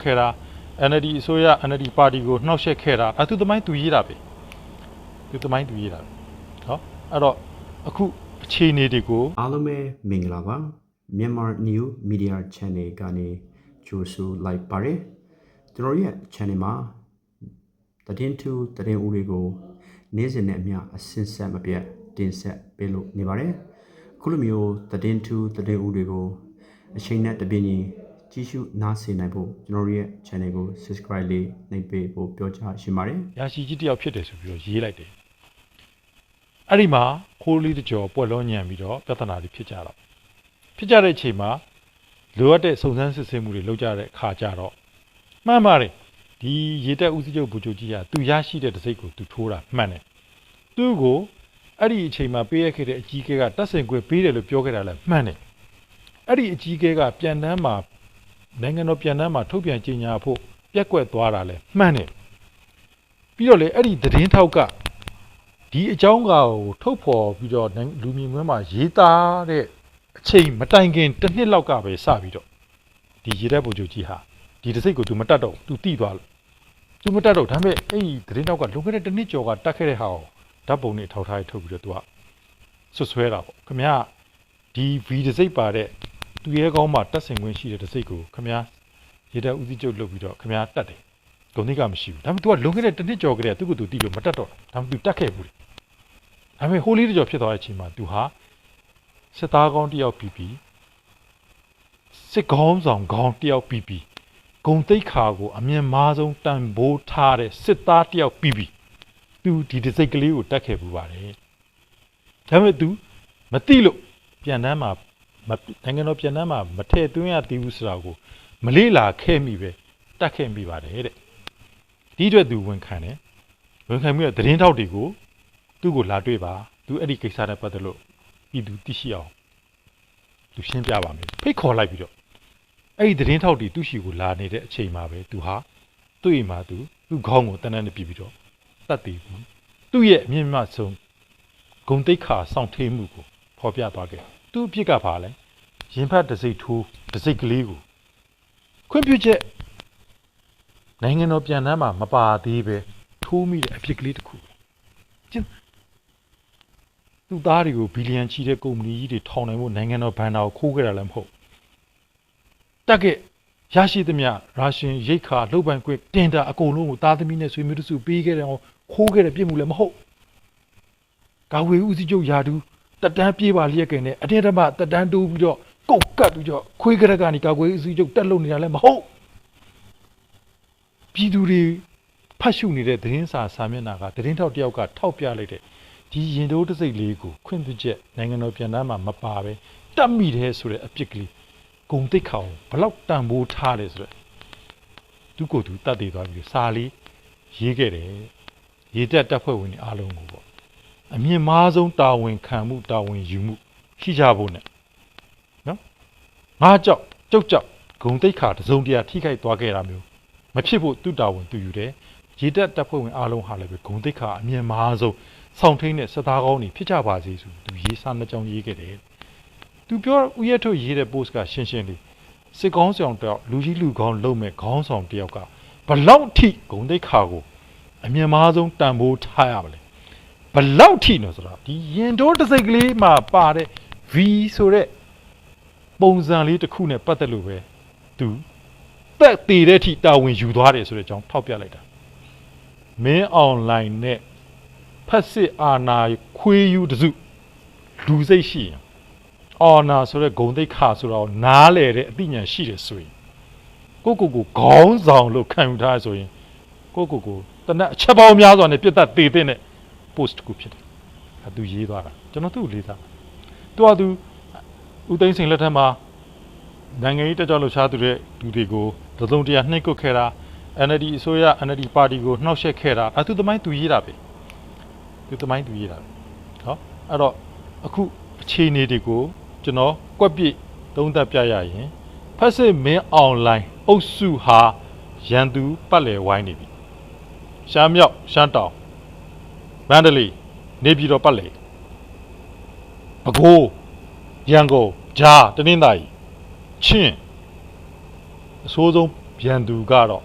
ခဲ့တာ NLD အစိုးရ NLD ပါတီကိုနှောက်ယှက်ခဲ့တာသူသမိုင်းသူရေးတာပဲသူသမိုင်းသူရေးတာပဲဟောအဲ့တော့အခုအခြေအနေတွေကို အားလုံးပဲမင်္ဂလာပါမြန်မာ New Media Channel ကနေကြိုဆိုလိုက်ပါတယ်ကျွန်တော်ရဲ့ channel မှာသတင်းထူးသတင်းဦးတွေကိုနေ့စဉ်နဲ့အမျှအစဉ်ဆက်မပြတ်တင်ဆက်ပေးလို့နေပါတယ်ခုလိုမျိုးသတင်းထူးသတင်းဦးတွေကိုအချိန်နဲ့တပြည့်ညီကြည့်ရှုနားဆင်နိုင်ဖို့ကျွန်တော်ရဲ့ channel ကို subscribe လေးနှိပ်ပေးဖို့ပြောချင်ပါတယ်ရရှိကြီးတယောက်ဖြစ်တယ်ဆိုပြီးတော့ရေးလိုက်တယ်အဲ့ဒီမှာခိုးလေးတကြောပွက်လုံးညံပြီးတော့ပြဿနာတွေဖြစ်ကြတော့ဖြစ်ကြတဲ့အချိန်မှာလိုအပ်တဲ့စုံစမ်းစစ်ဆေးမှုတွေလုပ်ကြတဲ့အခါကျတော့မှန်ပါတယ်ဒီရေတက်ဦးစီးချုပ်ဗိုလ်ချုပ်ကြီးကသူရရှိတဲ့တစိ့ကိုသူထိုးတာမှန်တယ်သူ့ကိုအဲ့ဒီအချိန်မှာပေးရခဲ့တဲ့အကြီးအကဲကတပ်ဆင်ခွင့်ပေးတယ်လို့ပြောခဲ့တာလည်းမှန်တယ်အဲ့ဒီအကြီးအကဲကပြန်တန်းမှာနိုင်ငံတော်ပြန်တန်းမှာထုတ်ပြန်ကြေညာဖို့ပြက်ကွက်သွားတာလည်းမှန်တယ်ပြီးတော့လေအဲ့ဒီသတင်းထောက်ကဒီအကြောင်းကိုထုတ်ဖော်ပြီးတော့လူမြင်ကွင်းမှာရေးသားတဲ့အချိန်မတိုင်ခင်တစ်နှစ်လောက်ကပဲစပြီးတော့ဒီရေတက်ဗိုလ်ချုပ်ကြီးဟာဒီတစိ့ကို तू မတတ်တော့ तू တိသွားလို့ तू မတတ်တော့ဒါပေမဲ့အဲ့ဒီသတင်းတောက်ကလွန်ခဲ့တဲ့တစ်နှစ်ကျော်ကတတ်ခဲ့တဲ့ဟာကိုဓာတ်ပုံနဲ့ထောက်ထားရထုတ်ပြီးတော့ तू ကဆွဆွဲတာပေါ့ခင်ဗျာဒီဗီတစိ့ပါတဲ့သူရဲကောင်းမှာတက်ဆင်ခွင့်ရှိတဲ့တစိ့ကိုခင်ဗျာရေတက်ဦးစီးချုပ်လုပ်ပြီးတော့ခင်ဗျာတတ်တယ်ဂုဏ်သိက္ခာမရှိဘူးဒါပေမဲ့ तू ကလွန်ခဲ့တဲ့တစ်နှစ်ကျော်ကလေးကသူ့ကို तू တိလို့မတတ်တော့ဒါပေမဲ့ तू တတ်ခဲ့ဘူးဒါပေမဲ့ဟိုလေးတကြောဖြစ်သွားတဲ့အချိန်မှာ तू ဟာစစ်သားကောင်းတယောက်ပြီးစစ်ကောင်းဆောင်ကောင်းတယောက်ပြီးဂုံတိတ်ခါကိုအမြင်မားဆုံးတန်ဖိုးထားတဲ့စစ်သားတယောက်ပြီးသူဒီတစိတ်ကလေးကိုတတ်ခဲ့ပူပါတယ်ဒါပေမဲ့ तू မသိလို့ပြန်တန်းမှာနိုင်ငံတော်ပြန်တန်းမှာမထည့်သွင်းရသေးဘူးဆိုတာကိုမလေးလာခဲ့မိပဲတတ်ခဲ့မိပါတယ်တဲ့ဒီအတွက် तू ဝန်ခံတယ်ဝန်ခံပြီးတော့သတင်းထောက်တွေကိုသူ့ကိုလာတွေ့ပါ तू အဲ့ဒီကိစ္စနဲ့ပတ်သက်လို့ပြည်သူသိရှိအောင် तू ရှင်းပြပါမယ်ဖိတ်ခေါ်လိုက်ပြီးတော့အဲ့ဒီသတင်းထောက်တွေသူ့ရှိကိုလာနေတဲ့အချိန်မှာပဲသူဟာသူ့အိမ်မှာသူ့ခေါင်းကိုတန်းတန်းနဲ့ပြပြီးတော့တတ်တည်ဘူးသူ့ရဲ့အမြင့်မြတ်ဆုံးဂုံတိတ်ခါစောင့်ထိန်မှုကိုဖော်ပြသွားခဲ့သူ့အဖြစ်ကပါလဲရင်ဖတ်တစိ့ထိုးတစိ့ကလေးကိုခွင့်ပြုချက်နိုင်ငံတော်ပြန်တန်းမှာမပါသေးပဲထိုးမိတဲ့အဖြစ်ကလေးတစ်ခုကျင်းသူ့သားတွေကိုဘီလီယံချီတဲ့ကုမ္ပဏီကြီးတွေထောင်နိုင်ဖို့နိုင်ငံတော်ဘဏ္ဍာကိုခိုးခဲ့တာလည်းမဟုတ်တက်ကရရှိသမျှရာရှင်ရိတ်ခါလှုပ်ပံခွင့်တင်တာအကုန်လုံးကိုသားသမီးနဲ့ဆွေမျိုးတစုပေးခဲ့တယ်အောင်ခိုးခဲ့တဲ့ပြစ်မှုလည်းမဟုတ်ကာဝေဦးစီးချုပ်ယာဒူးတက်တန်းပြေးပါလျက်ကင်နဲ့အတင်းဓမ္မတက်တန်းတိုးပြီးတော့ကုတ်ကတ်ပြီးတော့ခွေးကရကနေကာဝေဦးစီးချုပ်တက်လုံနေတာလည်းမဟုတ်ပြည်သူတွေဖတ်ရှုနေတဲ့သတင်းစာမျက်နှာကသတင်းထောက်တယောက်ကထောက်ပြလိုက်တဲ့ဒီရင်တိုးတစိ့လေးကိုခွင့်ပြုချက်နိုင်ငံတော်ပြန်တန်းမှာမပါပဲတတ်မိတယ်ဆိုတဲ့အပြစ်ကလေးဂုံတိတ်ခါကိုဘလောက်တန်ဖိုးထားလဲဆိုတော့သူကိုယ်သူတတ်သေးသွားပြီးစာလေးရေးခဲ့တယ်ရေတက်တပ်ဖွဲ့ဝင်တွေအားလုံးကိုပေါ့အမြင့်မားဆုံးတာဝန်ခံမှုတာဝန်ယူမှုရှိကြဖို့ ਨੇ နော်ငါကြောက်ဂုံတိတ်ခါတစုံတရာထိခိုက်သွားခဲ့တာမျိုးမဖြစ်ဖို့သူ့တာဝန်သူယူတယ်ရေတက်တပ်ဖွဲ့ဝင်အားလုံးဟာလည်းပဲဂုံတိတ်ခါအမြင့်မားဆုံးဆောင်ထိန်တဲ့စစ်သားကောင်းတွေဖြစ်ကြပါစေဆိုသူရေးစာနှစ်ကြောင်းရေးခဲ့တယ်သူပြောဦးရထုတ်ရေးတဲ့ post ကရှင်းလေးစစ်ကောင်းဆောင်တယောက်လူကြီးလူကောင်းလုံမဲ့ခေါင်းဆောင်တယောက်ကဘလောက်ထိဂုံတိတ်ခါကိုအမြင့်မားဆုံးတန်ဖိုးထားရမလဲဘလောက်ထိနော်ဆိုတော့ဒီရင်တိုးတစိတ်ကလေးမှာပါတဲ့ V ဆိုတဲ့ပုံစံလေးတစ်ခုနဲ့ပတ်သက်လို့ပဲသူတက်တည်တဲ့အထိတာဝန်ယူသွားတယ်ဆိုတဲ့အကြောင်းထောက်ပြလိုက်တာမင်းအွန်လိုင်းနဲ့ဖက်စစ်အာဏာခွေးယူတစုလူစိတ်ရှိရင်အော်နာဆိုတဲ့ဂုံတိတ်ခါဆိုတော့နားလေတဲ့အသိဉာဏ်ရှိတယ်ဆိုရင်ကိုခေါင်းဆောင်လို့ခံယူထားဆိုရင်ကိုတနက်အချက်ပေါင်းများစွာနဲ့ပြတ်သက်သေးတဲ့ post တစ်ခုဖြစ်တယ်။သူရေးသွားတာကျွန်တော်သူ့ကိုလေးစားသူဦးသိန်းစိန်လက်ထက်မှာနိုင်ငံရေးတက်ကြွလှုပ်ရှားသူတွေကိုတစုံတရာနှိပ်ကွပ်ခဲ့တာ NLD အစိုးရ NLD ပါတီကိုနှောက်ယှက်ခဲ့တာသူသမိုင်းသူရေးတာပဲသူသမိုင်းသူရေးတာပဲဟောအဲ့တော့အခုအခြေအနေတွေကိုကျွန်တော်ကွက်ပြည့်သုံးသပ်ပြရရင်ဖက်စစ်မင်းအွန်လိုင်းအုပ်စုဟာရန်သူပတ်လည်ဝိုင်းနေပြီရှမ်းမြောက်ရှမ်းတောင်မန္တလေးနေပြည်တော်ပတ်လည်ပဲခူးရန်ကုန်ဂျာတနင်္သာရီချင်းအစိုးဆုံး ပြန်သူကတော့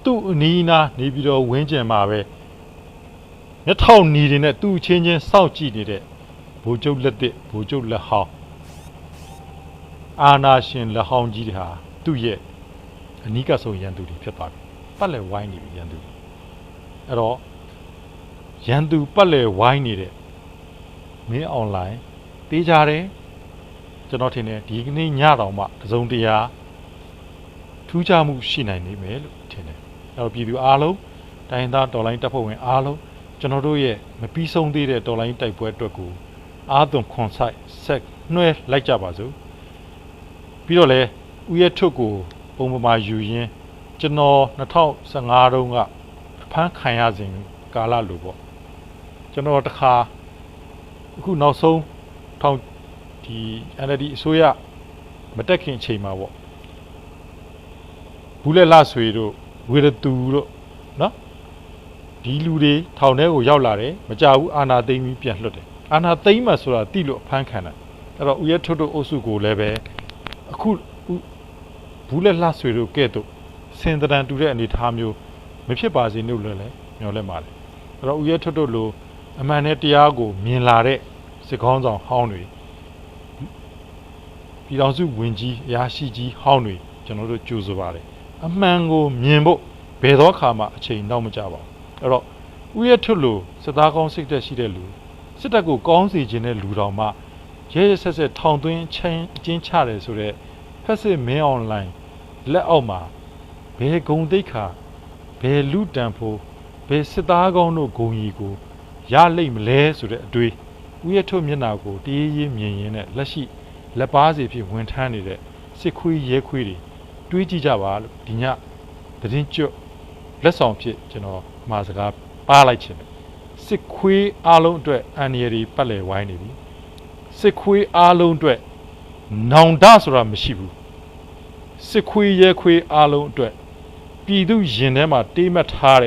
သူ့အနီးနားနေပြီးတော့ဝင်းကျင်မှာပဲမျက်ထောင်နီတွေနဲ့သူ့ချင်းချင်းစောင့်ကြည့်နေတဲ့ဗိုလ်ချုပ်လက်တစ်ဗိုလ်ချုပ်လက်ဟောင်းအာနာရှင်လက်ဟောင်းကြီးတွေဟာသူ့ရဲ့အနီးကပ်ဆုံးရန်သူတွေဖြစ်သွားပြီပတ်လည်ဝိုင်းနေပြီရန်သူအဲ့တော့ရန်သူပတ်လည်ဝိုင်းနေတဲ့မင်းအွန်လိုင်းပေးကြတယ်ကျွန်တော်ထင်တယ်ဒီကနေ့ညတောင်မှတစုံတရာထူးခြားမှုရှိနိုင်နေမယ်လို့ထင်တယ်အဲ့တော့ပြည်သူအားလုံးတိုင်းသားတော်လိုင်းတပ်ဖွဲ့ဝင်အားလုံးကျွန်တော်တို့ရဲ့မပြီးဆုံးသေးတဲ့တော်လိုင်းတိုက်ပွဲအတွက်ကိုအားသွန်ခွန်ဆိုင်ဆက်နှွဲလိုက်ကြပါစို့ပြီးတော့လေဥယျာဉ်ထုတ်ကိုပုံပမာယူရင်းကျွန်တော်2015တုန်းကဖမ်းခံရစဉ်ကာလလိုပေါ့ကျွန်တော်တခါအခုနောက်ဆုံးထောင်ဒီ NLD အစိုးရမတက်ခင်အချိန်မှာပေါ့ဘူးလက်လဆွေတို့ဝေရတူတို့နော်ဒီလူတွေထောင်ထဲကိုရောက်လာတယ်မကြဘူးအာနာသိမ်းပြီးပြန်လွှတ်တယ်အာနာသိမ်းမှဆိုတာတိလို့အဖမ်းခံတာအဲ့တော့ဥယျာဉ်ထုတ်တို့အုပ်စုကိုလည်းပဲအခုဘူးလက်လဆွေတို့ကဲ့သို့စင်တရန်တူတဲ့အနေအထားမျိုးမဖြစ်ပါစေလို့လည်းမျှော်လင့်ပါတယ်အဲ့တော့ဥယျာဉ်ထုတ်တို့လိုအမှန်နဲ့တရားကိုမြင်လာတဲ့စစ်ကောင်းဆောင်ဟောင်းတွေပြည်တော်စုဝင်ကြီးအရာရှိကြီးဟောင်းတွေကျွန်တော်တို့ကြိုးစားပါတယ်အမှန်ကိုမြင်ဖို့ဘယ်တော့ခါမှအချိန်နောက်မကြပါဘူးအဲ့တော့ဥယျာဉ်ထုတ်လို့စစ်သားကောင်းစိတ်သက်ရှိတဲ့လူစစ်တပ်ကိုကောင်းစေခြင်းတဲ့လူတော်မှရဲရဲဆက်ဆက်ထောင်သွင်းချင်းအကျဉ်းချတယ်ဆိုတော့ဖက်စစ်မင်းအွန်လိုင်းလက်အောက်မှာဘယ်ဂုံတိတ်ခါဘယ်လူတန်ဖို့ဘယ်စစ်သားကောင်းတို့ဂုံကြီးကိုရလိမ့်မလဲဆိုတဲ့အတွေးဥယျာဉ်ထုတ်မျက်နှာကိုတရေရေးမြင်ရင်းနဲ့လက်ရှိလက်ပါစီဖြစ်ဝင်ထမ်းနေတဲ့စစ်ခွေးရဲခွေးတွေတွေးကြည့်ကြပါလို့ဒီညသတင်းကျွတ်လက်ဆောင်ဖြစ်ကျွန်တော်မှာစကားပါလိုက်ခြင်းစစ်ခွေးအားလုံးအတွက်အန်ရည်ပတ်လည်ဝိုင်းနေပြီစစ်ခွေးအားလုံးအတွက်နောင်တဆိုတာမရှိဘူးစစ်ခွေးရဲခွေးအားလုံးအတွက်ပြည်သူရင်ထဲမှာတေးမှတ်ထားတဲ့